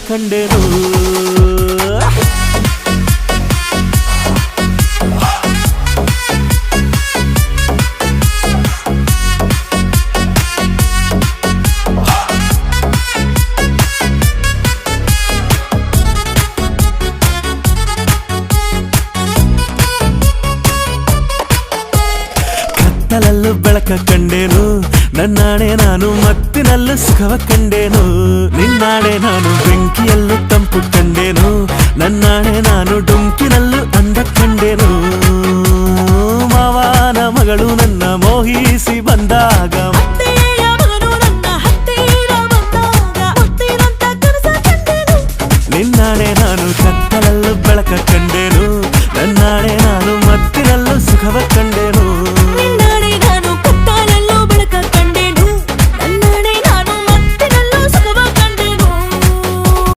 ಕಂಡೆನು ಕತ್ತಲಲ್ಲೂ ಬೆಳಕ ಕಂಡೇನು ನನ್ನಾಣೆ ನಾನು ಮತ್ತಿನಲ್ಲೂ ಸುಖವ ಕಂಡೇನು ನಿನ್ನಾಣೆ ನಾನು ಬೆಂಕಿಯಲ್ಲೂ ತಂಪು ಕಂಡೇನು ನನ್ನಾಣೆ ನಾನು ಡುಂಕಿನಲ್ಲೂ ಅಂದ ಕಂಡೇನು ಮಾವನ ಮಗಳು ನನ್ನ ಮೋಹಿಸಿ ಬಂದಾಗ ನಿನ್ನಾಣೆ ನಾನು ಕತ್ತಲಲ್ಲೂ ಬೆಳಕ ಕಂಡೆ